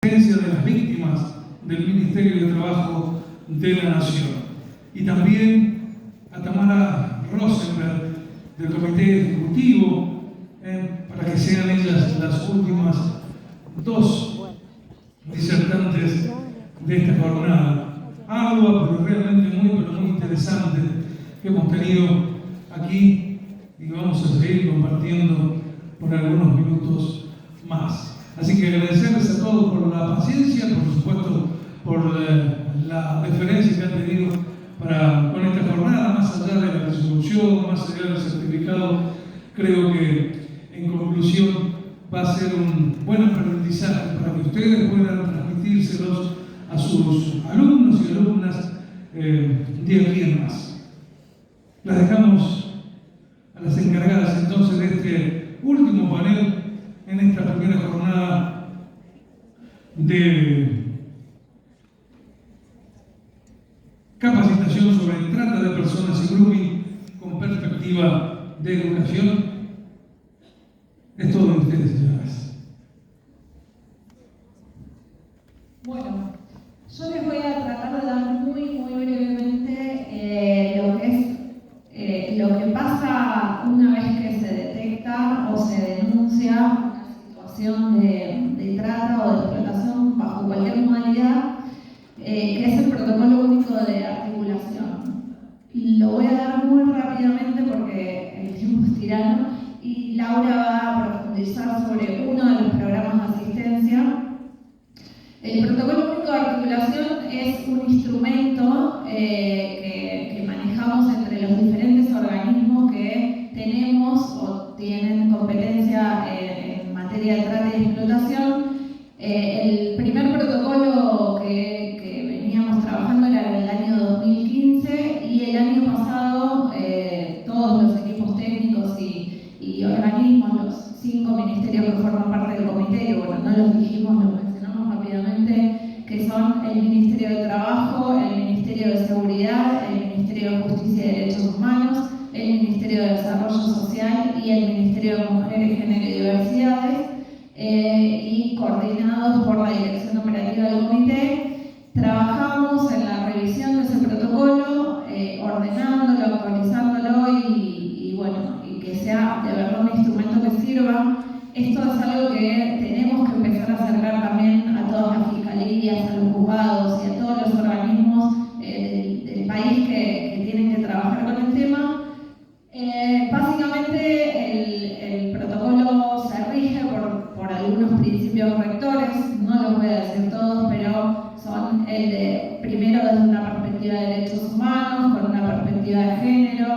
de las víctimas del Ministerio de Trabajo de la Nación. Y también a Tamara Rosenberg del Comité Ejecutivo, para que sean ellas las últimas dos disertantes de esta jornada. Ardua, pero realmente muy interesante que hemos tenido aquí y vamos a seguir compartiendo por algunos minutos más. Así que agradecerles a todos por la paciencia, por supuesto por la deferencia que han tenido con esta jornada, más allá de la resolución, más allá del certificado. Creo que en conclusión va a ser un buen aprendizaje para que ustedes puedan transmitírselos a sus alumnos y alumnas de aquí en más. Las dejamos a las encargadas entonces de este último panel en esta primera jornada de capacitación sobre trata de personas y grooming con perspectiva de educación. Es todo de ustedes, señoras. Bueno, yo les voy a tratar de dar muy brevemente lo que pasa una vez que se detecta o se denuncia una situación de trata o de explotación bajo cualquier modalidad, que es el protocolo único de articulación. Lo voy a dar muy rápidamente porque el tiempo es tirano y Laura va a profundizar sobre uno de los programas de asistencia. El protocolo único de articulación es un instrumento que manejamos entre los diferentes organismos que tenemos o tienen competencia en materia de trata y explotación. El primer protocolo que veníamos trabajando era del año 2015 y el año pasado todos los equipos técnicos y organismos, los 5 ministerios que forman parte del comité, que bueno, no los dijimos, los mencionamos rápidamente, que son el Ministerio de Trabajo, el Ministerio de Seguridad, el Ministerio de Justicia y Derechos Humanos, el Ministerio de Desarrollo Social y el Ministerio de Mujeres, Género y Diversidades, y coordinados por la Dirección Operativa del Comité. Trabajamos en la revisión de ese protocolo, ordenándolo, actualizándolo y que sea de verdad un instrumento que sirva. Esto es algo que tenemos que empezar a acercar también a todas las fiscalías, a los juzgados y a todos los organismos del país que tienen que trabajar con el tema. Básicamente el protocolo se rige por algunos principios rectores, no los voy a decir todos, pero son el de, primero desde una perspectiva de derechos humanos, con una perspectiva de género,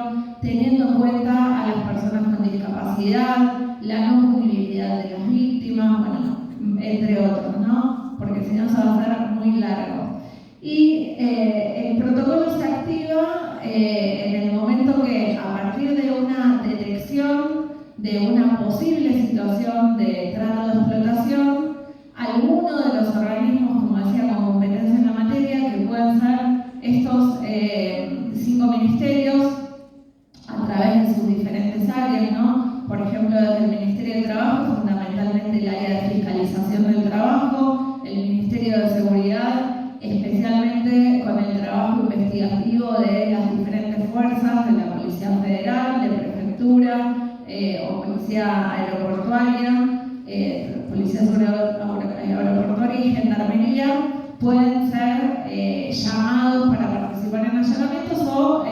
teniendo en cuenta a las personas con discapacidad, la no punibilidad de las víctimas, bueno, entre otros, ¿no? Porque si no se va a hacer muy largo. Y el protocolo se activa en el momento que, a partir de una detección de una posible situación de trata o de explotación, alguno de los organismos, como decía, con competencia en la materia, que pueden ser estos 5 ministerios, a través de sus diferentes áreas, ¿no? Por ejemplo, desde el Ministerio de Trabajo, fundamentalmente el área de fiscalización del trabajo, el Ministerio de Seguridad, especialmente con el trabajo investigativo de las diferentes fuerzas, de la Policía Federal, de Prefectura o Policía Aeroportuaria, Policía Aeroportuaria y Gendarmería, pueden ser llamados para participar en allanamientos o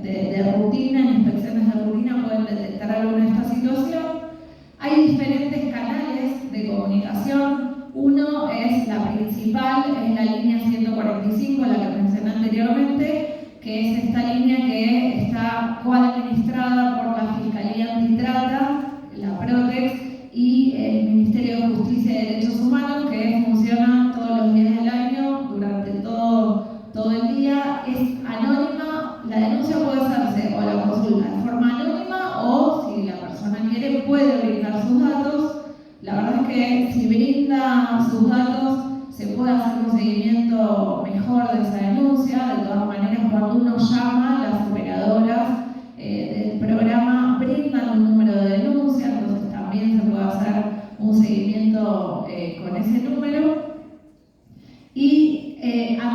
de rutina, en inspecciones de rutina pueden detectar alguna de esta situación. Hay diferentes canales de comunicación. Uno es la principal, es la línea 145, la que mencioné anteriormente, que es esta línea que está coadministrada por la Fiscalía Antitrata, la PROTEX, y el Ministerio de Justicia y Derechos Humanos, que funciona todos los días del año, durante todo el día. Es anónima, la denuncia puede hacerse o la consulta de forma anónima o, si la persona quiere, puede brindar sus datos. La verdad es que si brinda sus datos se puede hacer un seguimiento mejor de esa denuncia. De todas maneras, cuando uno llama, las operadoras del programa brindan un número de denuncia, entonces también se puede hacer un seguimiento con ese número.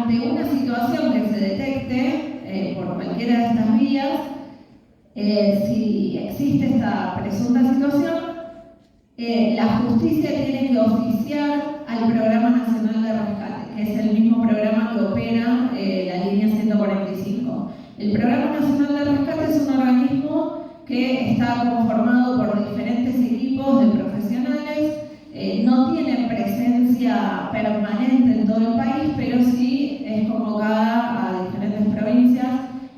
ante una situación que se detecte por cualquiera de estas vías, si existe esta presunta situación, la justicia tiene que oficiar al Programa Nacional de Rescate, que es el mismo programa que opera la línea 145. El Programa Nacional de Rescate es un organismo que está conformado por diferentes equipos de profesionales, no tiene presencia permanente en todo el país, pero sí es convocada a diferentes provincias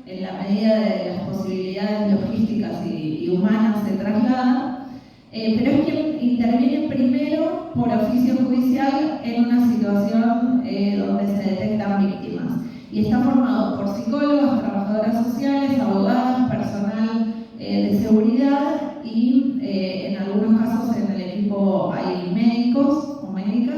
en la medida de las posibilidades logísticas y humanas se traslada, pero es quien interviene primero por oficio judicial en una situación donde se detectan víctimas. Y está formado por psicólogas, trabajadoras sociales, abogadas, personal de seguridad y en algunos casos en el equipo hay médicos o médicas,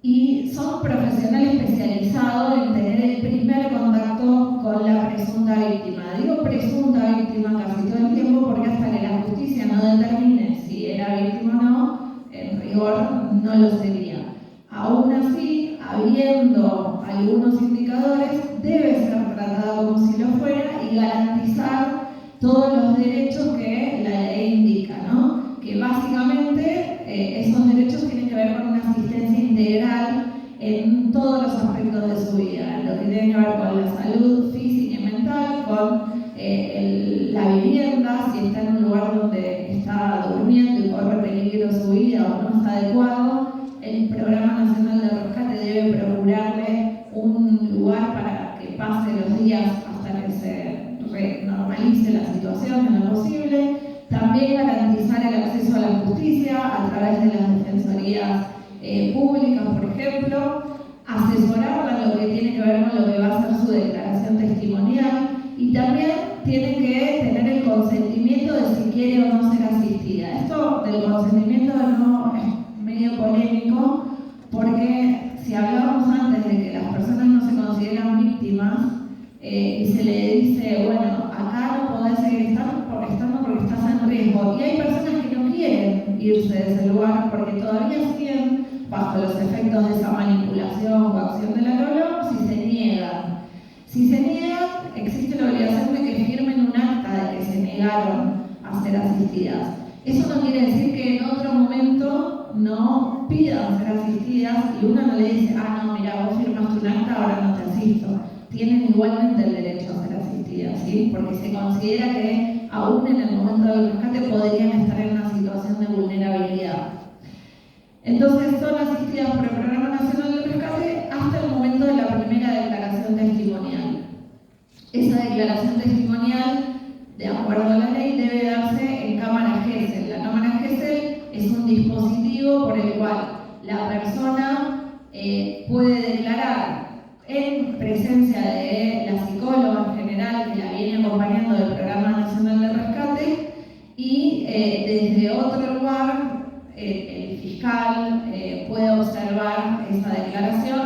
y son profesionales especializados en tener el primer contacto con la presunta víctima. Digo presunta víctima casi todo el tiempo porque hasta que la justicia no determine si era víctima o no, en rigor no lo sería. Aún así, habiendo algunos indicadores, debe ser tratado como si lo fuera y garantizar todos los derechos que la ley indica, ¿no? Que básicamente esos derechos tienen que ver con una asistencia integral en todos los aspectos de su vida, lo que tiene que ver con la salud física y mental, con la vivienda, si está en un lugar donde está durmiendo y corre peligro su vida o no está adecuado, el Programa Nacional de Rescate debe procurarle un lugar para que pase los días hasta que se normalice la situación en lo posible. También garantizar el acceso a la justicia a través de las defensorías públicas, por ejemplo, asesorarla en lo que tiene que ver con lo que va a ser su declaración testimonial, y también tiene que tener el consentimiento de si quiere o no ser asistida. Esto del consentimiento no es medio polémico, porque si hablábamos antes de que las personas no se consideran víctimas y se le dice, bueno, acá no podés seguir estando porque estás en riesgo, y hay personas que no quieren irse de ese lugar porque todavía siguen bajo los efectos de esa manipulación o acción de la que hablamos y se niegan. Si se niegan, existe la obligación de que firmen un acta de que se negaron a ser asistidas. Eso no quiere decir que en otro momento no pidan ser asistidas y uno no le dice, no, mira, vos firmaste un acta, ahora no te asisto. Tienen igualmente el derecho a ser asistidas, ¿sí? Porque se considera que aún en el momento del rescate podrían estar en una situación de vulnerabilidad. Entonces son asistidas por el Programa Nacional de Rescate hasta el momento de la primera declaración testimonial. Esa declaración testimonial, de acuerdo a la ley, debe darse en cámara Gesell. La cámara Gesell es un dispositivo por el cual la persona puede declarar en presencia de la psicóloga en general que la viene acompañando del Programa Nacional de Rescate, y desde otro lugar el fiscal puede observar esa declaración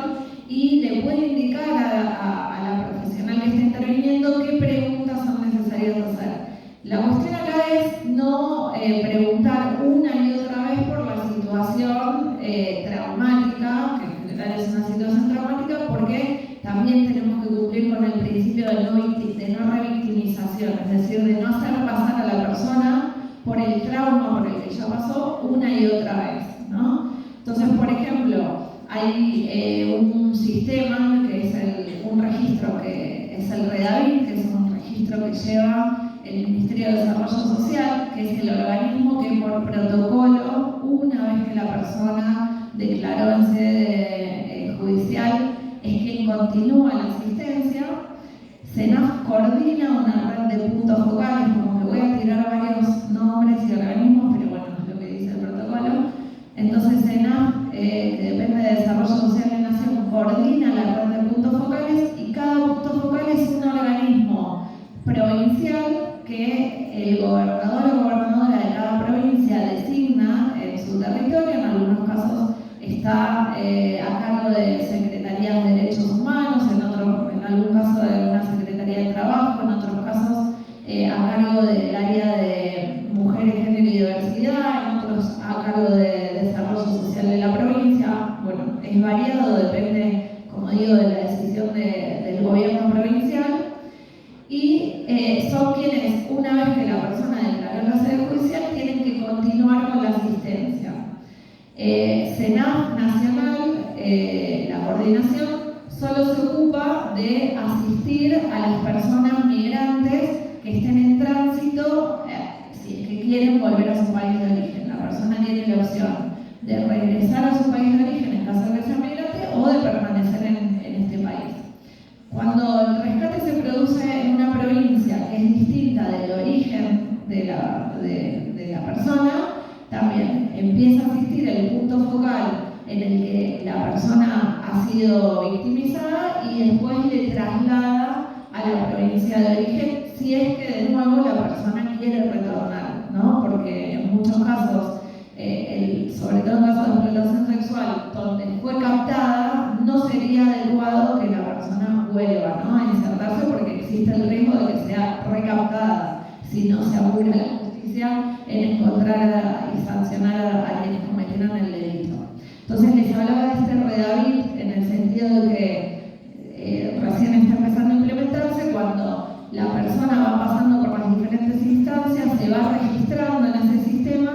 y le puede indicar a la profesional que está interviniendo qué preguntas son necesarias hacer. La cuestión acá es no preguntar una y otra vez por la situación traumática, que en general es una situación traumática, porque también tenemos que cumplir con el principio de no revictimización, es decir, de no hacer pasar a la persona por el trauma por el que ya pasó una y otra vez, ¿no? Entonces, por ejemplo, hay un sistema que es un registro que es el REDAVID, que es un registro que lleva el Ministerio de Desarrollo Social, que es el organismo que por protocolo, una vez que la persona declaró en sede judicial, es quien continúa la asistencia. SENAF coordina una red de puntos focales, como me voy a tirar varios nombres y organismos, pero bueno, es lo que dice el protocolo. Entonces SENAF, que depende de Desarrollo Social de Nación, coordina la red de puntos focales, y cada punto focal es un organismo provincial que el gobernador o gobernadora de cada provincia designa en su territorio. En algunos casos está a cargo de Secretarías de Derechos Humanos, en algún caso de una Secretaría de Trabajo, en otros casos a cargo del área de Mujeres, Género y Diversidad, en otros a cargo de Desarrollo Social de la provincia. Bueno, es variado, depende, como como digo, de la decisión del gobierno provincial, y son quienes, una vez que la persona declaró la sede judicial, tienen que continuar con la asistencia. SENAF Nacional, la coordinación, solo se ocupa de asistir a las personas migrantes que estén en tránsito, si es que quieren volver a su país de origen. La persona tiene la opción de regresar a su país de origen en caso de que sea migrante o de permanecer en este país. Cuando el rescate se produce en una provincia que es distinta del origen de la persona, también empieza a existir el punto focal en el que la persona ha sido victimizada y después le traslada a la provincia de origen si es que de nuevo la persona quiere retornar, ¿no? Porque en muchos casos, sobre todo en casos de explotación sexual, donde fue captada, no sería adecuado que la persona vuelva, ¿no?, a insertarse, porque existe el riesgo de que sea recaptada si no se apura la justicia en encontrar y sancionar a quienes cometieron el delito. Entonces les hablaba de este redavit en el sentido de que recién está empezando a implementarse. Cuando la persona va pasando por las diferentes instancias, se va registrando en ese sistema,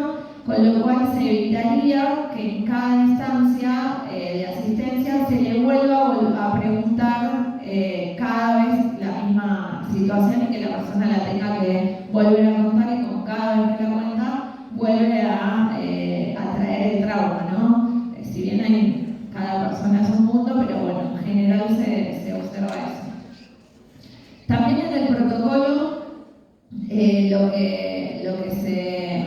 con lo cual se evitaría que en cada instancia de asistencia se le vuelva a preguntar cada vez la misma situación y que la persona la tenga que volver a contar, y con cada vez que la cuenta vuelve a traer el trauma, ¿no? Si bien cada persona es un mundo, pero bueno, en general se observa eso. También en el protocolo lo que se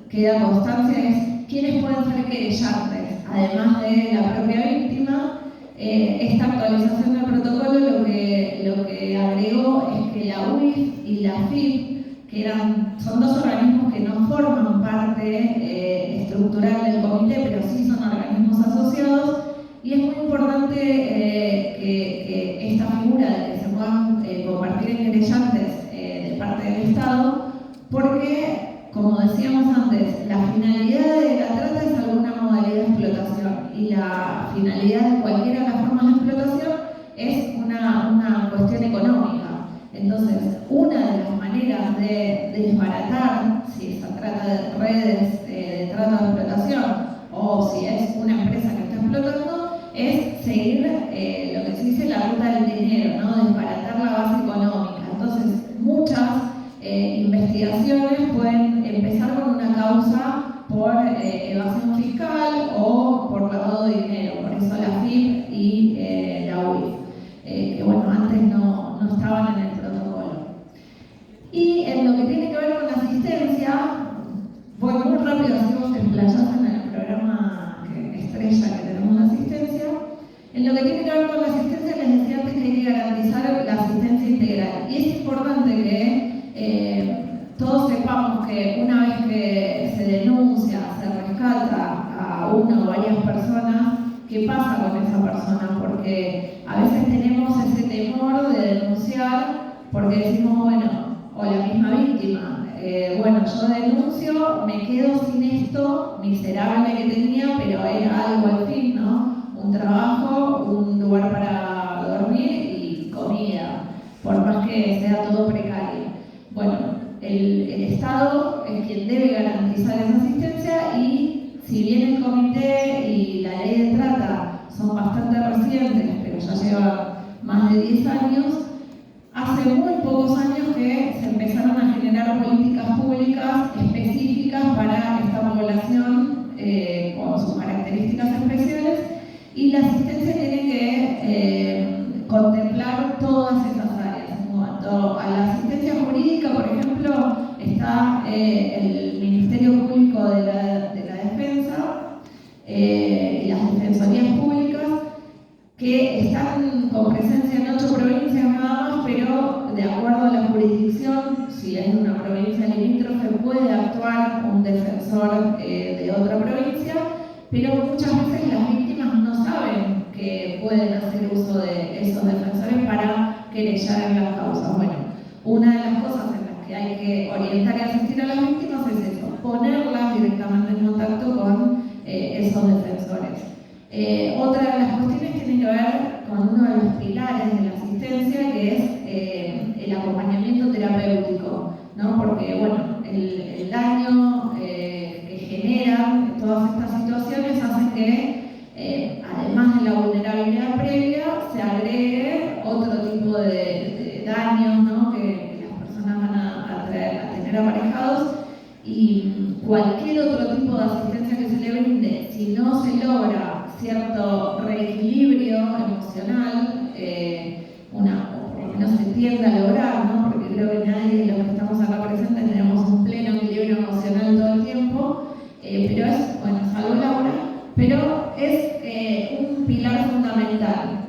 queda constancia es quiénes pueden ser querellantes, además de la propia víctima. Esta actualización del protocolo lo que agregó es que la UIF y la FIP, que son dos organismos que no forman parte estructural del comité, pero sí son organismos asociados, y es muy importante que esta figura de que se puedan convertir en querellantes de parte del Estado, porque, como decíamos antes, la finalidad de la trata es alguna modalidad de explotación, y la finalidad de cualquiera de las formas de explotación es una cuestión económica. Entonces, una de las maneras de desbaratar si se trata de redes de trata de explotación o si es una empresa que está explotando es seguir lo que se dice la ruta del dinero, ¿no? Desbaratar la base económica. Entonces, muchas investigaciones pueden empezar con una causa por evasión fiscal o por lavado de dinero. Por eso la FIP y la UIF, que bueno, antes no estaban en el protocolo. Y en lo que tiene que ver con la asistencia, voy muy rápido, así vos te explayás en el programa estrella que tenemos de asistencia. En lo que tiene que ver con la asistencia, les decía antes que hay que garantizar la asistencia integral. Y es importante que todos sepamos que una vez que se denuncia, se rescata a una o varias personas, ¿qué pasa con esa persona? Porque a veces tenemos ese temor de denunciar porque decimos, bueno, o la misma víctima, bueno, yo denuncio, me quedo sin esto miserable que tenía, pero era algo al fin, ¿no? Un trabajo, un lugar para dormir y comida, por más que sea todo precario. Bueno, el Estado es quien debe garantizar esa asistencia, y si bien el comité y la ley de trata son bastante recientes, pero ya llevan más de 10 años, hace muy pocos años que se empezaron a generar políticas públicas específicas para esta población con sus características especiales, y la asistencia tiene que contemplar todas esas áreas. En cuanto a la asistencia jurídica, por ejemplo, está el Ministerio Público de la Defensa y las defensorías públicas, que están con presencia en 8 provincias nada más, pero de acuerdo a la jurisdicción, si es una provincia limítrofe, puede actuar un defensor de otra provincia, pero muchas veces las víctimas no saben que pueden hacer uso de esos defensores para querellar en las causas. Bueno, una de las cosas en las que hay que orientar y asistir a las víctimas es eso, ponerlas directamente en contacto con esos defensores. Otra de las cuestiones tiene que ver con uno de los pilares de la asistencia, que es el acompañamiento terapéutico, ¿no? Porque, bueno, el daño que generan todas estas situaciones hacen que, además de la vulnerabilidad previa, se agregue otro tipo de daños, ¿no? que las personas van a tener aparejados, y cualquier otro tipo de asistencia que se le brinde, si no se logra cierto reequilibrio emocional, o por lo menos se tiende a lograr, ¿no? Porque creo que nadie de los que estamos acá presentes tenemos un pleno equilibrio emocional todo el tiempo, pero es, bueno, salvo Laura, pero es un pilar fundamental.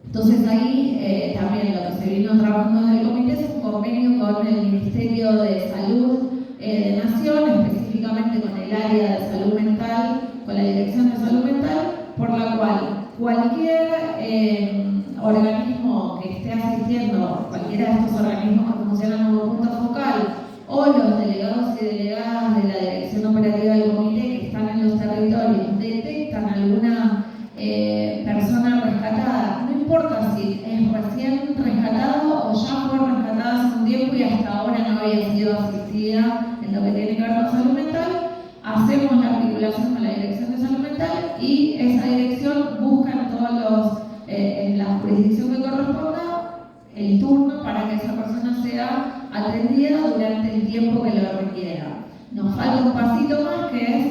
Entonces ahí también lo que se vino trabajando desde el comité es un convenio con el Ministerio de Salud de Nación, específicamente con el área de salud mental, con la Dirección de Salud Mental, por la cual cualquier organismo que esté asistiendo, cualquiera de estos organismos que funcionan como punto focal, o los delegados y delegadas de la Dirección Operativa del Comité que están en los territorios, detectan alguna persona rescatada, no importa si es recién rescatado o ya fue rescatada hace un tiempo y hasta ahora no había sido asistida en lo que tiene que ver con salud mental, hacemos la articulación con la Dirección de Salud Mental y esa dirección busca en la jurisdicción que corresponda el turno para que esa persona sea atendida durante el tiempo que lo requiera. Nos falta un pasito más, que es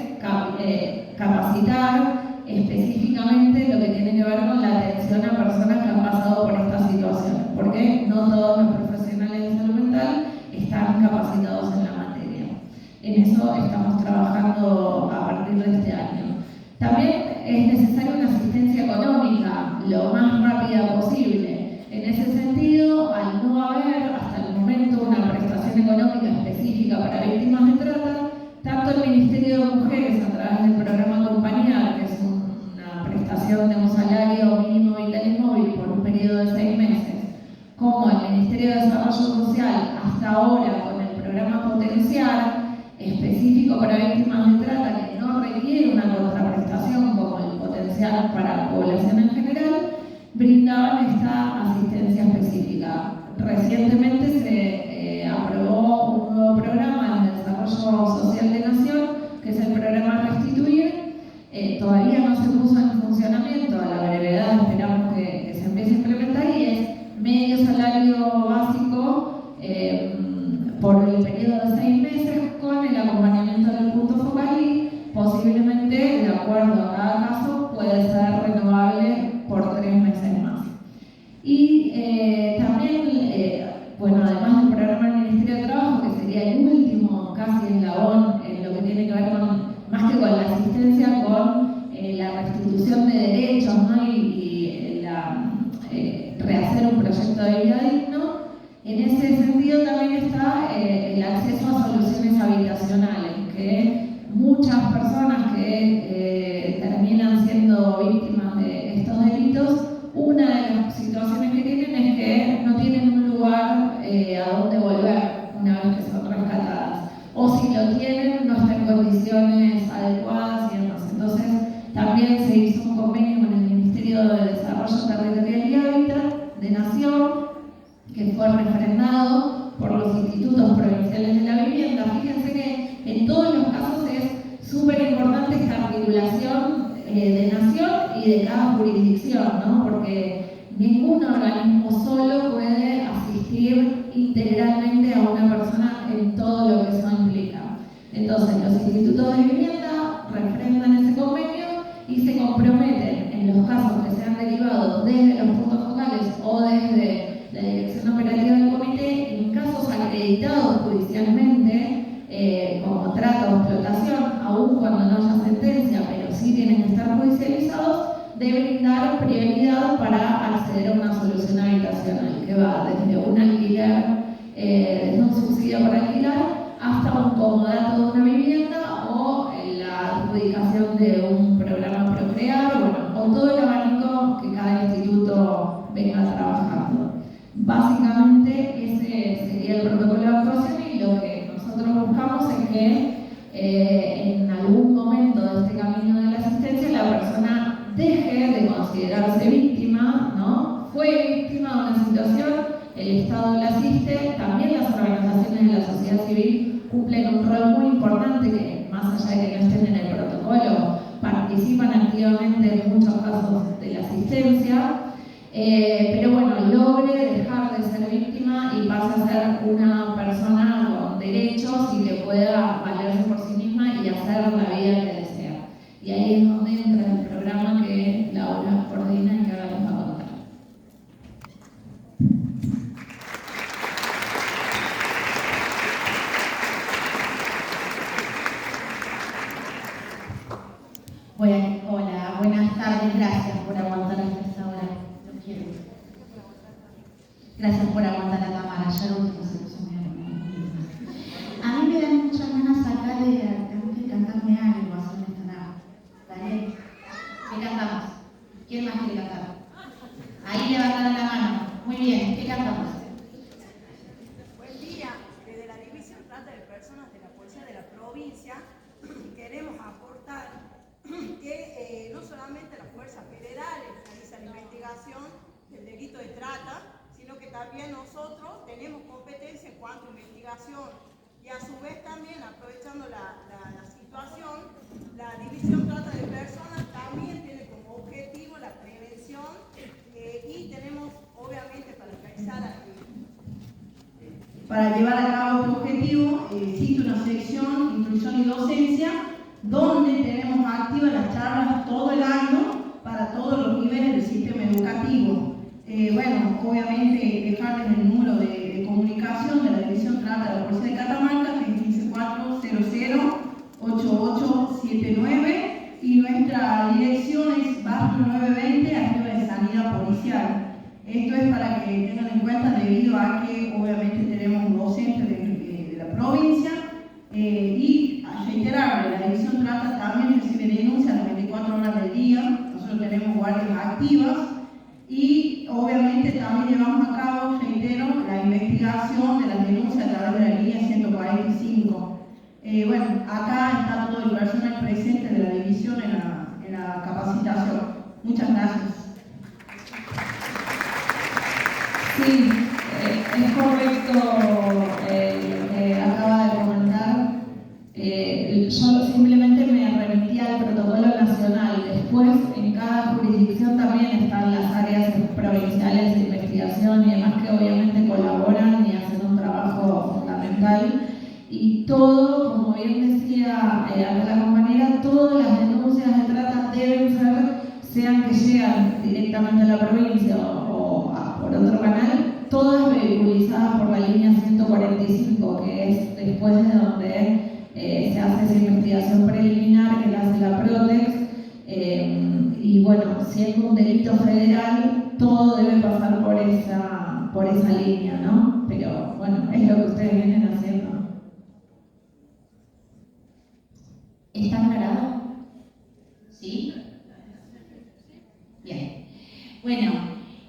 capacitar específicamente lo que tiene que ver con la atención a personas que han pasado por estas situaciones, porque no todos los profesionales de salud mental están capacitados en la materia. En eso estamos trabajando a partir de este año. También es necesaria una asistencia económica lo más rápida posible. En ese sentido, al no haber hasta el momento una prestación económica específica para víctimas de trata, tanto el Ministerio de Mujeres, a través del programa Acompañar, que es una prestación de un salario mínimo vital y móvil por un periodo de 6 meses, como el Ministerio de Desarrollo Social, hasta ahora con el programa Potenciar, específico para víctimas de trata, que no requiere una contraprestación como el Potenciar para la población en general, brindaban esta asistencia específica. Recientemente se aprobó un nuevo programa de desarrollo social de Nación, que es el programa Restituir. Todavía no se puso en funcionamiento, a la brevedad esperamos que se empiece a implementar, y es medio salario básico por el periodo de 6 meses con el acompañamiento del punto focal y posiblemente, de acuerdo a cada caso, puede ser renovable por 3 meses más. Y también, bueno, además del programa del Ministerio de Trabajo, que sería el último casi eslabón en lo que tiene que ver con, más que con la asistencia, con la restitución de derechos, ¿no? y rehacer un proyecto de vida digno. En ese sentido también está el acceso a soluciones habitacionales, que muchas personas que terminan siendo víctimas de estos delitos, una de las situaciones que tienen es que no tienen un lugar a donde volver una vez que son rescatadas, o si lo tienen no está en condiciones adecuadas y demás. Entonces también se hizo un convenio con el Ministerio de Desarrollo Territorial y Hábitat de Nación, que fue refrendado por los institutos provinciales de la vivienda. Fíjense que en todos los casos es súper importante esta articulación de Nación y de cada jurisdicción, ¿no? Porque ningún organismo solo puede asistir integralmente a una persona en todo lo que eso implica. Entonces, los institutos de vivienda refrendan ese convenio y se comprometen en los casos que sean derivados desde los puntos focales o desde la Dirección Operativa del Comité, en casos acreditados judicialmente, como trata o explotación, aun cuando no haya sentencia, pero sí tienen que estar judicializados, de brindar prioridad para acceder a una solución habitacional, que va desde un alquiler, desde un subsidio para alquilar, hasta un comodato de una vivienda o la adjudicación de un programa Procrear, bueno, o todo el abanico que cada instituto venga trabajando. Básicamente ese sería el protocolo de actuación, y lo que nosotros buscamos es que en algún momento de este camino de la asistencia la persona deje de considerarse víctima fue víctima de una situación, el Estado la asiste, también las organizaciones de la sociedad civil cumplen un rol muy importante que, más allá de que no estén en el protocolo, participan activamente en muchos casos de la asistencia, pero bueno, logre dejar de ser víctima y pase a ser una persona con derechos y que pueda valerse por sí misma y hacer la vida que desea. Y ahí es donde entra el programa que Laura coordina y que ahora les va a contar. Hola, buenas tardes, gracias por aguantar hasta esta hora. Lo quiero. Gracias por aguantar a Tamara, ya lo último se puso muy hermoso. A mí me dan muchas ganas acá de cantarme algo, hacerme esta nada. ¿Vale? ¿Qué cantamos? ¿Quién más quiere cantar? Ahí levantaron la mano. Muy bien, ¿qué cantamos? Buen día, desde la División Trata de Personas de la Policía de la Provincia queremos aportar que no solamente las fuerzas federales realizan la investigación del delito de trata, sino que también nosotros tenemos competencia en cuanto a investigación y a su vez también, aprovechando la situación, la División Trata de Personas también tiene como objetivo la prevención y tenemos obviamente para realizar Para llevar a cabo este objetivo existe una sección, instrucción y docencia, donde tenemos activas las charlas todo el año para todos los niveles del sistema educativo. Bueno, obviamente dejarles el número de comunicación de la División Trata de la Policía de Catamarca, que es 154008879, y nuestra dirección es Barrio 920, arriba de Sanidad Policial. Esto es para que tengan en cuenta debido a que obviamente tenemos un docente de la provincia y a reiterar, la División Trata también recibe denuncias las 24 horas del día. Nosotros tenemos guardias activas y obviamente también llevamos a cabo, reitero, la investigación de las denuncias a través de la línea 145. Bueno, acá está todo el personal presente de la división en la capacitación. Muchas gracias. Sí, es correcto lo que acaba de comentar. Yo simplemente me remití al protocolo nacional. Después, en cada jurisdicción también están las áreas provinciales de investigación y demás que obviamente colaboran y hacen un trabajo fundamental. Y todo, como bien decía la compañera, todas las denuncias de trata deben ser, sean que llegan directamente a la provincia o por otro canal, todas vehiculizadas por la línea 145, que es después de donde se hace esa investigación preliminar que la hace la Protex. Y bueno, siendo un delito federal, todo debe pasar por esa línea, ¿no? Pero bueno, es lo que ustedes vienen haciendo. ¿Está aclarado? ¿Sí? Bien. Bueno,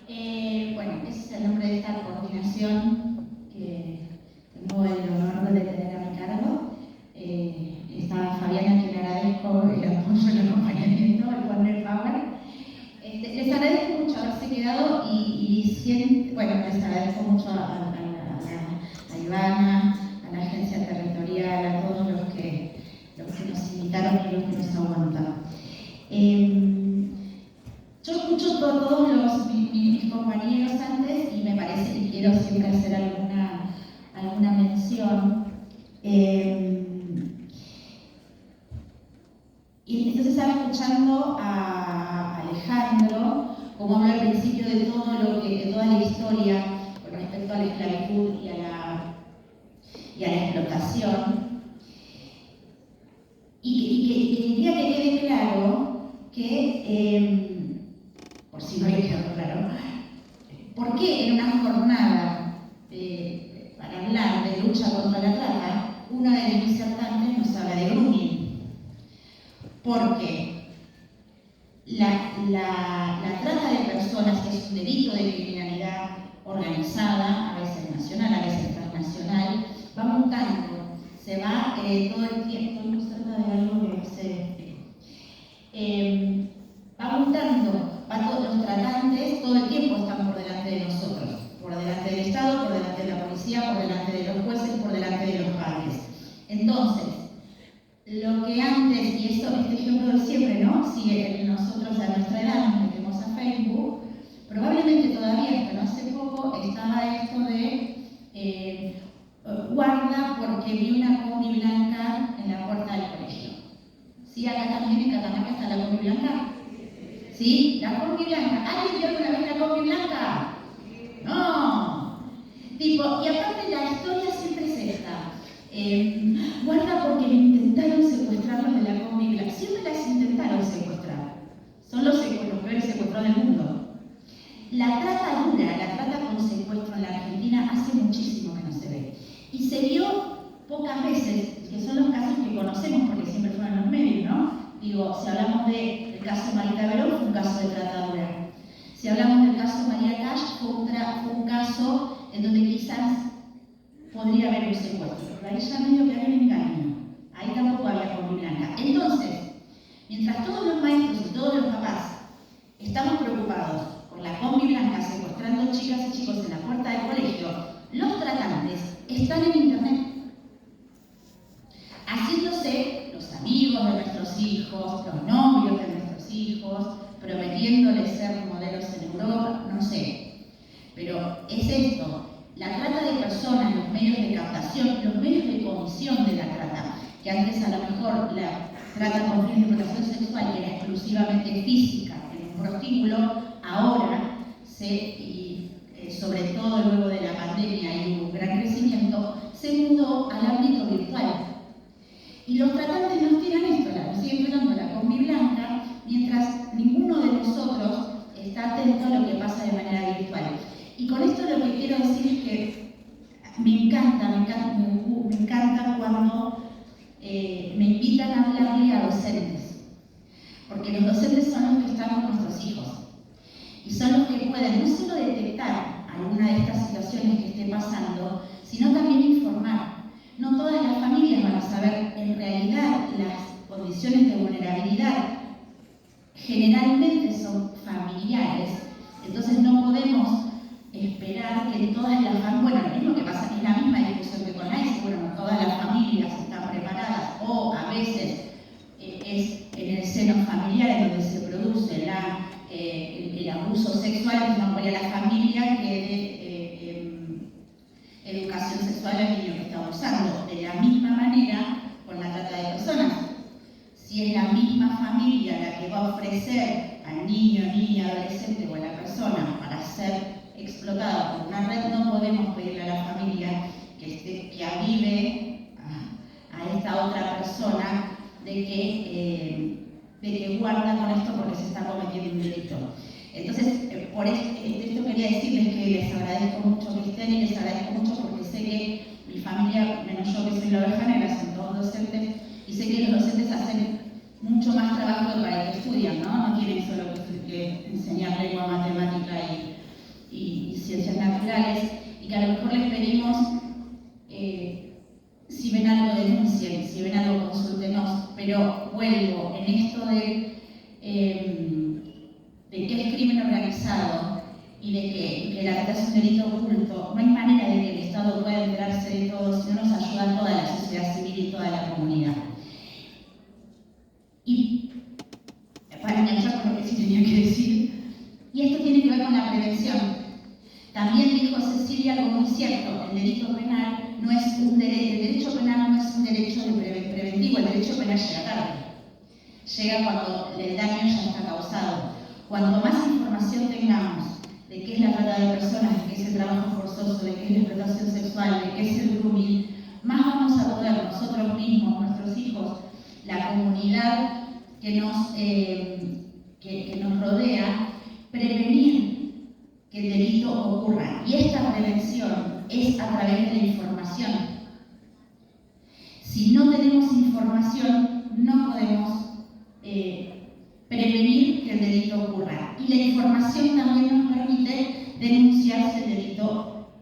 ese es el nombre de esta coordinación que tengo el honor de tener a mi cargo. Está Fabiana, que le agradezco el apoyo, el acompañamiento, el poner power. Les agradezco mucho haberse quedado les agradezco mucho a Ivana, a la agencia territorial, a todos los que nos invitaron y los que nos aguantan. Yo escucho todos mis compañeros antes y me parece que quiero siempre hacer alguna mención. Y entonces estaba escuchando a Alejandro, como habló al principio de toda la historia con respecto a la esclavitud y a la explotación. Y quería que quede claro que, por si no le quedó claro, ¿por qué en una jornada para hablar de lucha contra la trata, una de las disertantes nos habla de grooming? Porque la trata de personas, que es un delito de criminalidad organizada, a veces nacional, a veces transnacional, va mutando, se va todo el tiempo, no se trata de algo que se va mutando, los tratantes todo el tiempo están por delante de nosotros, por delante del Estado, por delante de la policía, por delante de los jueces, por delante de los padres. Entonces, lo que antes, y esto, este ejemplo de siempre, ¿no? Si nosotros a nuestra edad nos metemos a Facebook, probablemente todavía hasta no hace poco estaba esto de guarda porque vi una combi blanca en la puerta del colegio. ¿Sí? Acá también en Catamarca está la combi blanca. ¿Sí? La combi blanca. ¿Alguien vio alguna vez la combi blanca? No. Tipo, y aparte la historia siempre es esta. Guarda porque me intentaron secuestrar los de la combi blanca. Siempre las intentaron secuestrar. Son los peores secuestrados del mundo. La trata dura, la trata con secuestro en la Argentina hace muchísimo que no se ve. Y se vio pocas veces, que son los casos que conocemos porque siempre fueron en los medios, ¿no? Digo, si hablamos del caso de Marita Verón, fue un caso de trata dura. Si hablamos del caso de María Cash, fue un caso en donde quizás podría haber un secuestro. Pero ahí ya medio que había un engaño. Ahí tampoco había combi blanca. Entonces, mientras todos los maestros y todos los papás estamos preocupados por la combi blanca secuestrando chicas y chicos en la puerta del colegio, los tratantes están en internet, haciéndose los amigos de nuestros hijos, los novios de nuestros hijos, prometiéndoles ser modelos en Europa, no sé. Pero es esto, la trata de personas, los medios de captación, los medios de comisión de la trata, que antes a lo mejor la trata con fines de explotación sexual era exclusivamente física en un prostíbulo, ahora sobre todo luego de la pandemia y un gran crecimiento, se mudó al ámbito virtual. Y los tratantes nos tiran esto, nos siguen tirando la combi blanca, mientras ninguno de nosotros está atento a lo que pasa de manera virtual. Y con esto lo que quiero decir es que me encanta cuando me invitan a hablarle a docentes, porque los docentes son los que están con nuestros hijos y son los que pueden no solo detectar alguna de estas situaciones que esté pasando, sino también informar. No todas las familias van a saber en realidad las condiciones de vulnerabilidad. Generalmente son familiares, entonces no podemos esperar que todas las familias, bueno, lo mismo que pasa, es la misma discusión que con ICE, bueno, no todas las familias están preparadas, o a veces es en el seno familiar en donde se produce el abuso sexual, entonces no podría la familia que de educación sexual al niño que está abusando. De la misma manera con la trata de personas. Si es la misma familia la que va a ofrecer al niño, niña, adolescente o a la persona para ser explotado por una red, no podemos pedirle a la familia que avive a esta otra persona de que guarda con esto porque se está cometiendo un delito. Entonces, por esto quería decirles que les agradezco mucho que estén y les agradezco mucho porque sé que mi familia, menos yo que soy la oveja negra, son todos docentes y sé que los docentes hacen mucho más trabajo para el que estudian, ¿no? No tienen solo que enseñar lengua, matemática y ciencias naturales, y que a lo mejor les pedimos, si ven algo denuncien, si ven algo consúltenos, pero vuelvo en esto de que es crimen organizado y de que la trata es un delito oculto. No hay manera de que el Estado pueda enterarse de todo si no nos ayuda toda la sociedad civil y toda la comunidad. Y para enganchar con lo que sí tenía que decir, y esto tiene que ver con la prevención. También dijo Cecilia algo muy cierto, el delito penal no es un derecho, el derecho penal no es un derecho preventivo, el derecho penal llega tarde. Llega cuando el daño ya está causado. Cuanto más información tengamos de qué es la trata de personas, de qué es el trabajo forzoso, de qué es la explotación sexual, de qué es el grooming, más vamos a poder nosotros mismos, nuestros hijos, la comunidad que nos rodea, prevenir que el delito ocurra. Y esta prevención es a través de la información. Si no tenemos información, no podemos prevenir que el delito ocurra. Y la información también nos permite denunciar si el delito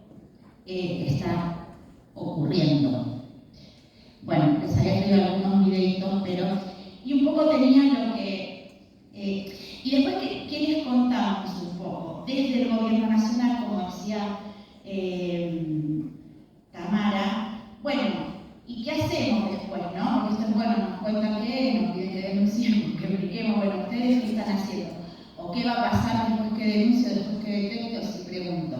está ocurriendo. Bueno, les había traído algunos videitos, pero... Y un poco tenía lo que... y después, ¿qué les contamos un poco? desde el gobierno nacional, como decía Tamara, bueno, ¿y qué hacemos después, no? Porque esto es bueno, nos cuentan que nos piden que denunciemos, que expliquemos, bueno, ¿ustedes qué están haciendo? ¿O qué va a pasar después que denuncio, después que detecto, si pregunto?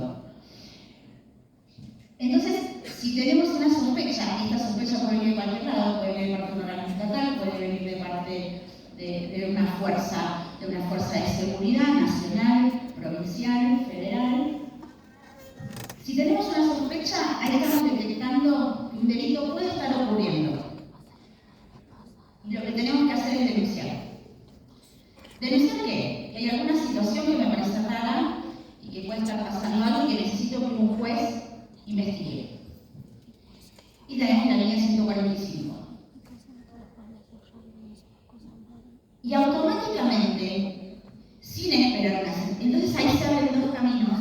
Entonces, si tenemos una sospecha, y esta sospecha puede venir de cualquier lado, puede venir de parte de un organismo estatal, puede venir de parte de una fuerza de seguridad nacional, provincial, federal. Si tenemos una sospecha, ahí estamos detectando que un delito puede estar ocurriendo. Y lo que tenemos que hacer es denunciar. ¿Denunciar qué? Que hay alguna situación que me parece rara y que puede estar pasando algo y que necesito que un juez investigue. Y tenemos la línea 145. Y automáticamente, sin esperar una sentencia, entonces ahí se abren dos caminos.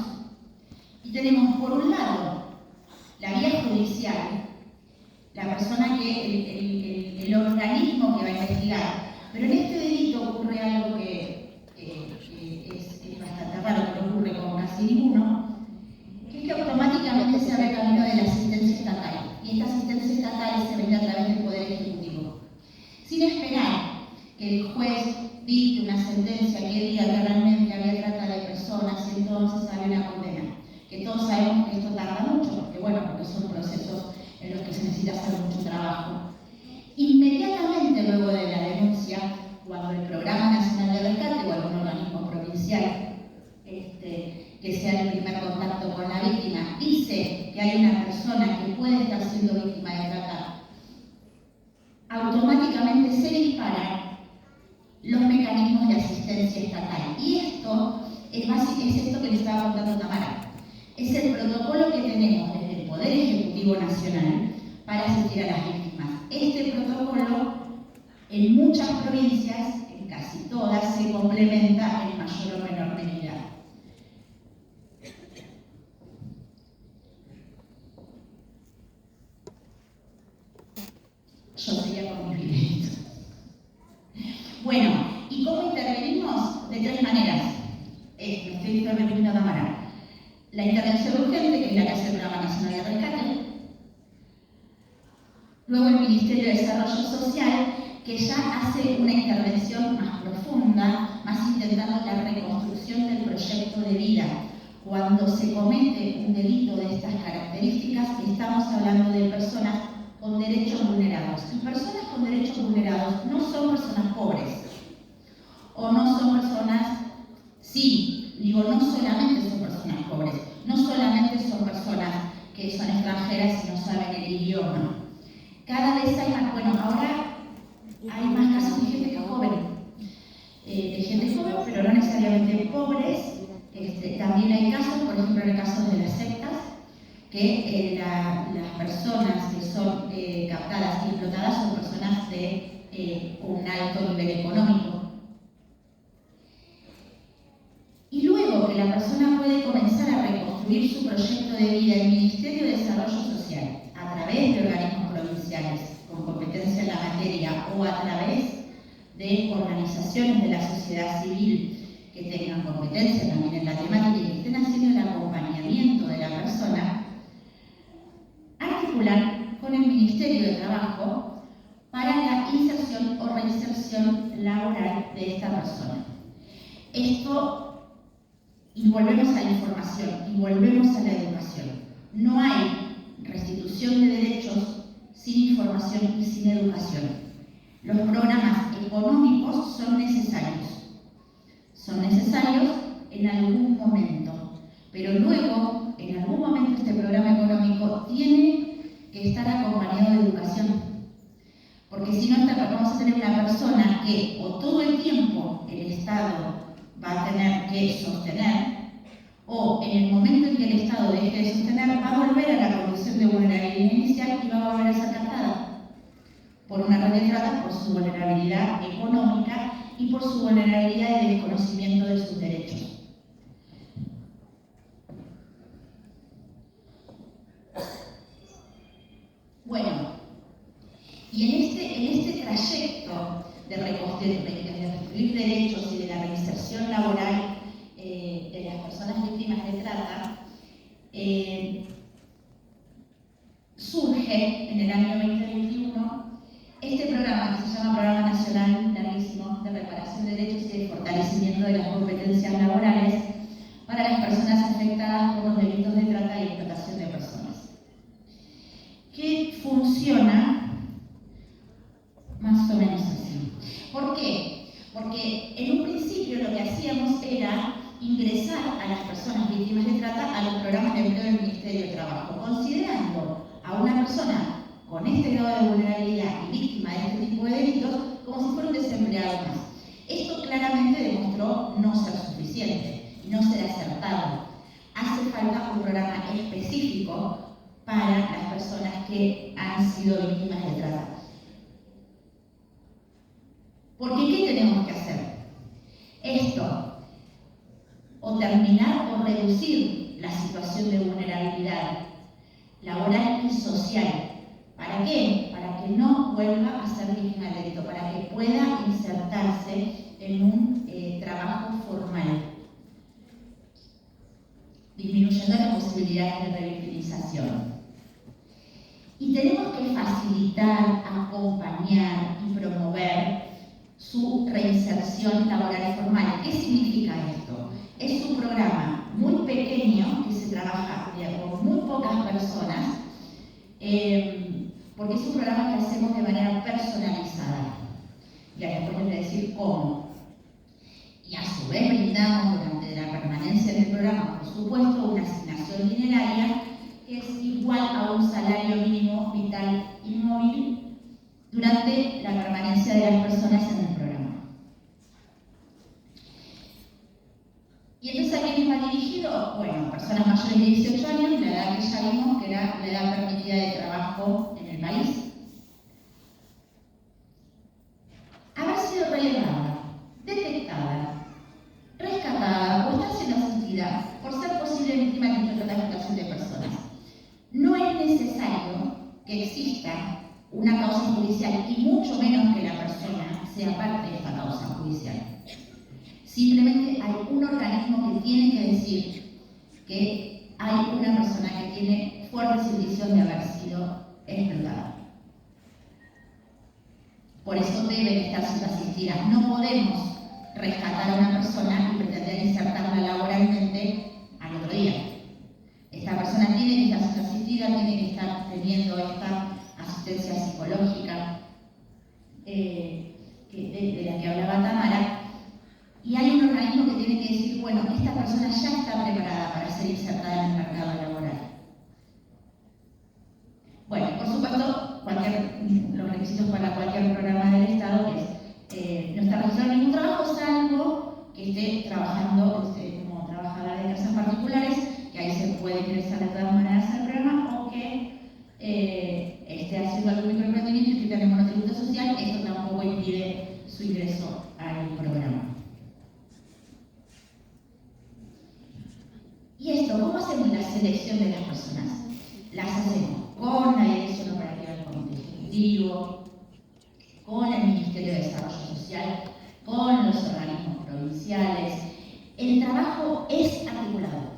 Y tenemos por un lado la vía judicial, la persona que, el organismo que va a investigar. Pero en este delito ocurre algo que es bastante raro, que no ocurre con casi ninguno, que es que automáticamente se abre el camino de la asistencia estatal. Y esta asistencia estatal se vende a través del Poder Ejecutivo. Sin esperar que el juez dicte una sentencia que diga que realmente había trata de personas y entonces sale una condena. Que todos sabemos que esto tarda mucho, porque son procesos en los que se necesita hacer mucho trabajo. Inmediatamente luego de la denuncia, cuando el Programa Nacional de Rescate o algún organismo provincial que sea el primer contacto con la víctima dice que hay una persona que puede estar siendo víctima de trata, automáticamente se disparan los mecanismos de asistencia estatal. Y esto es esto que le estaba contando Tamara. Es el protocolo que tenemos desde el Poder Ejecutivo Nacional para asistir a las víctimas. Este protocolo, en muchas provincias, en casi todas, se complementa en mayor o menor medida. Yo seguía con mis videitos. Bueno, ¿y cómo intervenimos? De tres maneras. Me estoy interviniendo a Tamara. La intervención urgente, que es la que hace el Programa Nacional de Rescate. Luego el Ministerio de Desarrollo Social, que ya hace una intervención más profunda, más intentando la reconstrucción del proyecto de vida. Cuando se comete un delito de estas características, estamos hablando de personas con derechos vulnerados. Y personas con derechos vulnerados no son personas pobres, o no son personas, no solamente son personas pobres, no solamente son personas que son extranjeras y no saben el idioma. Cada vez hay más, ahora hay más casos de gente joven, pero no necesariamente pobres. También hay casos, por ejemplo, en el caso de las sectas, que las personas que son captadas y explotadas son personas de un alto nivel económico. Y luego que la persona puede comenzar a reconstruir su proyecto de vida, el Ministerio de Desarrollo Social, a través de organismos provinciales con competencia en la materia o a través de organizaciones de la sociedad civil que tengan competencia también en la temática y que estén haciendo el acompañamiento de la persona, articular con el Ministerio de Trabajo para la inserción o reinserción laboral de esta persona. Esto, y volvemos a la información, y volvemos a la educación. No hay restitución de derechos sin información y sin educación. Los programas económicos son necesarios. Son necesarios en algún momento, pero luego, en algún momento, este programa económico tiene que estar acompañado de educación. Porque si no, vamos a tener una persona que o todo el tiempo el Estado va a tener que sostener, o en el momento en que el Estado deje de sostener, va a volver a la condición de vulnerabilidad inicial y va a volver a ser captada por una red de trata, por su vulnerabilidad económica y por su vulnerabilidad de desconocimiento de sus derechos. Bueno, y en este trayecto de reconstruir derechos y de la reinserción laboral de las personas trabajo, considerando a una persona con este grado de vulnerabilidad y víctima de este tipo de delitos como si fuera un desempleado más. Esto claramente demostró no ser suficiente y no ser acertado. Hace falta un programa específico para las personas que han sido víctimas de trata. Porque ¿qué tenemos que hacer? Esto, o terminar o reducir la situación de vulnerabilidad laboral y social. ¿Para qué? Para que no vuelva a ser víctima del delito, para que pueda insertarse en un trabajo formal, disminuyendo las posibilidades de revictimización. Y tenemos que facilitar, acompañar y promover su reinserción laboral formal. ¿Qué significa esto? Es un programa muy pequeño que se trabaja con muy pocas personas, porque es un programa que hacemos de manera personalizada. Y ahora después les voy a decir cómo. Y a su vez brindamos durante la permanencia del programa, por supuesto, una asignación dineraria que es igual a un salario mínimo vital y móvil durante la permanencia de las personas en el programa. ¿Y entonces a quiénes va dirigido? Bueno, personas mayores de 18 años, la edad que ya vimos, que era la edad permitida de trabajo en el país. Haber sido relevada, detectada, rescatada o estar siendo asistida por ser posible víctima de explotación de personas. No es necesario que exista una causa judicial y mucho menos que la persona sea parte de esta causa judicial. Simplemente hay un organismo que tiene que decir que hay una persona que tiene fuerte indicio de haber sido explotada. Por eso deben estar siendo asistidas. No podemos rescatar a una persona y pretender insertarla laboralmente al otro día. Esta persona tiene que estar siendo asistida, tiene que estar teniendo esta asistencia psicológica de la que hablaba Tamara. Y hay un organismo que tiene que decir, bueno, esta persona ya está preparada para ser insertada en el mercado laboral. Bueno, por supuesto, los requisitos para cualquier programa del Estado es no estar registrado en ningún trabajo, salvo que esté trabajando como trabajadora de casas particulares, que ahí se puede ingresar de todas maneras al programa, o que esté haciendo algún microemprendimiento y esté en el monotributo social. Esto tampoco impide su ingreso al programa. ¿Y esto cómo hacemos la selección de las personas? Las hacemos con la Dirección Operativa del Comité Ejecutivo, con el Ministerio de Desarrollo Social, con los organismos provinciales. El trabajo es articulado.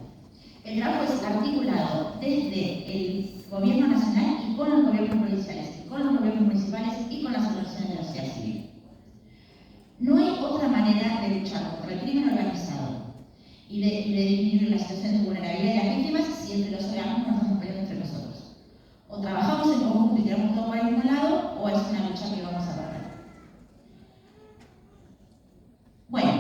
El trabajo es articulado desde el Gobierno Nacional y con los gobiernos provinciales, y con los gobiernos municipales y con las organizaciones de la sociedad civil. No hay otra manera de luchar contra el crimen organizado y de disminuir la situación de vulnerabilidad de las víctimas si entre los organismos nos estamos peleando entre nosotros. O trabajamos en conjunto y tiramos todo para el mismo lado, o es una lucha que vamos a perder. Bueno,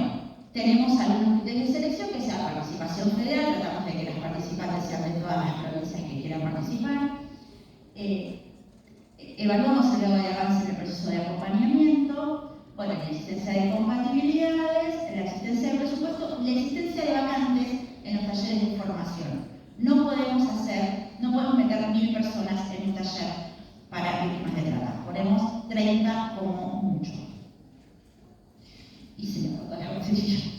tenemos algunos criterios de selección, que sea participación federal, tratamos de que las participantes sean de todas las provincias que quieran participar. Evaluamos el grado de avance en el proceso de acompañamiento, bueno, la existencia de compatibilidades, la existencia de presupuesto, la existencia de vacantes en los talleres de formación. No podemos meter 1000 personas en un taller para víctimas de trata. Ponemos 30 como mucho. Y se me cortó la botella.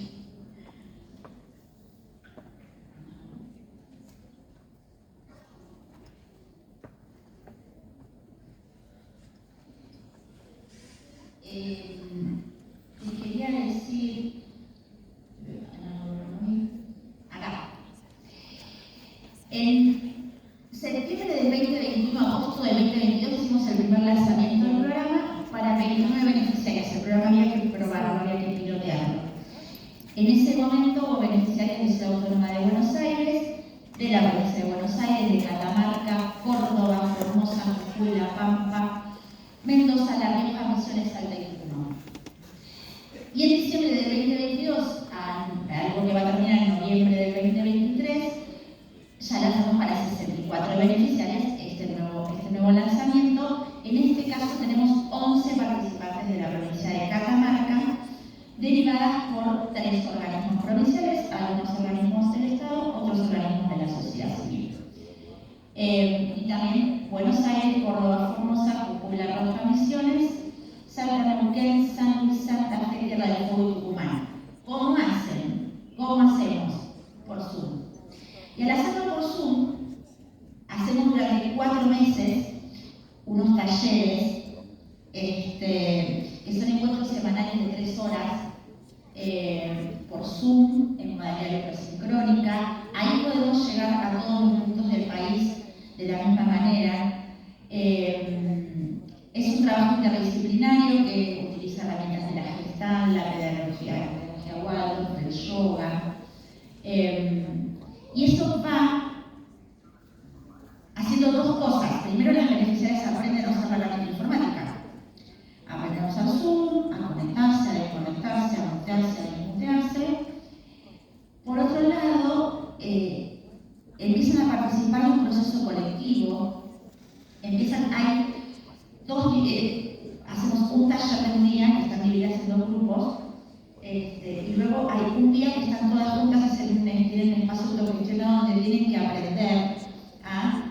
Les quería decir, acá, en septiembre del 2021 a agosto del 2022 hicimos el primer lanzamiento del programa para 29 beneficiarios. El programa había que probarlo, había que pilotearlo. En ese momento hubo beneficiarios de Ciudad Autónoma de Buenos Aires, de la provincia de Buenos Aires, de Catamarca, Córdoba, Formosa, Jujuy, La Pampa, Mendoza, La Rioja, Misiones, Salta y Tucumán. Y en diciembre del 2022, algo que va a terminar en noviembre del 2023, ya lanzamos para 64 beneficiarias este nuevo lanzamiento. En este caso tenemos 11 participantes de la provincia de Catamarca, derivadas por 3 organismos provinciales, algunos organismos del Estado, otros organismos de la sociedad civil. Y también Buenos Aires, Córdoba, Formosa, Jujuy, La Rioja, Misiones, Salta, Neuquén, San Luis, Santa Fe, Tierra del Fuego y Tucumán. ¿Cómo hacen? ¿Cómo hacemos? Por Zoom. Y al hacerlo por Zoom, hacemos durante 4 meses unos talleres que son encuentros semanales de 3 horas por Zoom, en modalidad hipersincrónica. Ahí podemos llegar a todos los puntos del país de la misma manera. Es un trabajo interdisciplinario que utiliza herramientas de la Gestalt, la pedagogía Waldorf, el yoga. Y eso va haciendo 2 cosas. Primero, las beneficiarias aprenden a usar la herramienta informática. Aprenden a usar Zoom, a conectarse, a desconectarse, a mutearse, a desmutearse. Por otro lado, empiezan a participar en un proceso colectivo. Hacemos un taller de un día que están divididas en 2 grupos. Y luego hay un día que están todas juntas, tienen un espacio autogestionado donde tienen que aprender a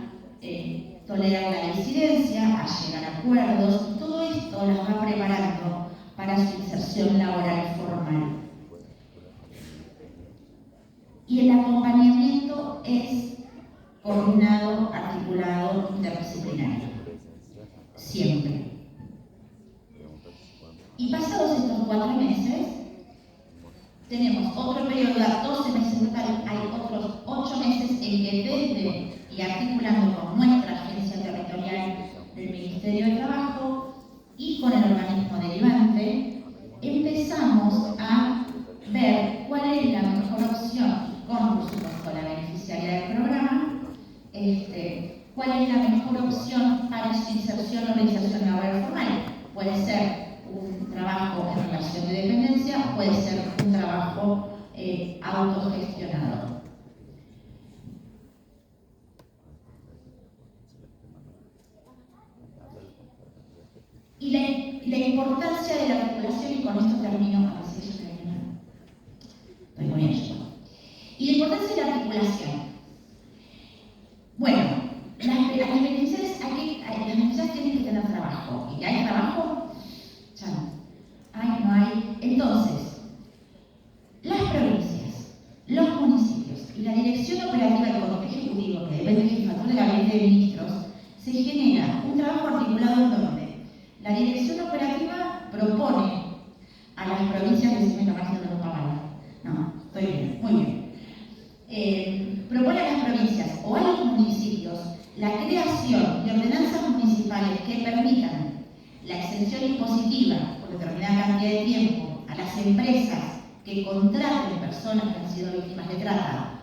tolerar la disidencia, a llegar a acuerdos, y todo esto las va preparando para su inserción laboral formal. Y el acompañamiento es coordinado, articulado, interdisciplinario. Siempre. Y pasados estos 4 meses, tenemos otro periodo de 12 meses total, hay otros 8 meses en que desde y articulando con nuestra agencia territorial del Ministerio de Trabajo y con el organismo derivante, empezamos a ver cuál es la mejor opción, con por supuesto la beneficiaria del programa, cuál es la mejor opción para su inserción o reinserción laboral formal. Puede ser un trabajo en relación de dependencia, puede ser un trabajo autogestionado. Y la importancia de la articulación, y con esto termino, a ver si yo termino. Estoy con ello. Y la importancia de la articulación. Bueno, las beneficiarias tienen que tener trabajo. ¿Y que hay trabajo? Ya no. No hay. Entonces, las provincias, los municipios y la dirección operativa del Comité Ejecutivo, que depende del Jefatura de Gabinete de Ministros, se genera un trabajo articulado en donde la dirección operativa propone a las provincias, decime capaz que no lo pagan. No, estoy bien, muy bien. Propone a las provincias o a los municipios la creación de ordenanzas municipales que permitan la exención impositiva por determinada cantidad de tiempo a las empresas que contraten personas que han sido víctimas de trata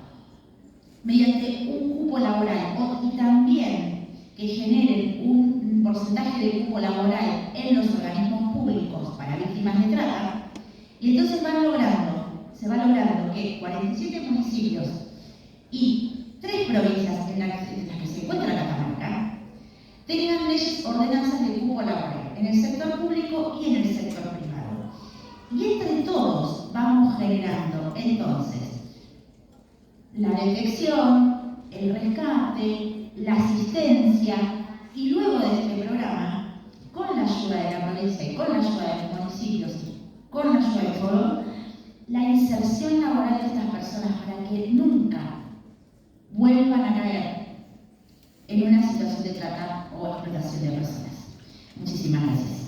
mediante un cupo laboral y también que generen un porcentaje de cupo laboral en los organismos públicos para víctimas de trata. Y entonces se va logrando que 47 municipios y 3 provincias en las que se encuentra Catamarca tengan leyes, ordenanzas de cupo laboral en el sector público y en el sector privado. Y entre todos vamos generando entonces la detección, el rescate, la asistencia, y luego de este programa, con la ayuda de la provincia y con la ayuda de los municipios y con la ayuda de todos, la inserción laboral de estas personas para que nunca vuelvan a caer en una situación de trata o explotación de personas. Muchísimas gracias.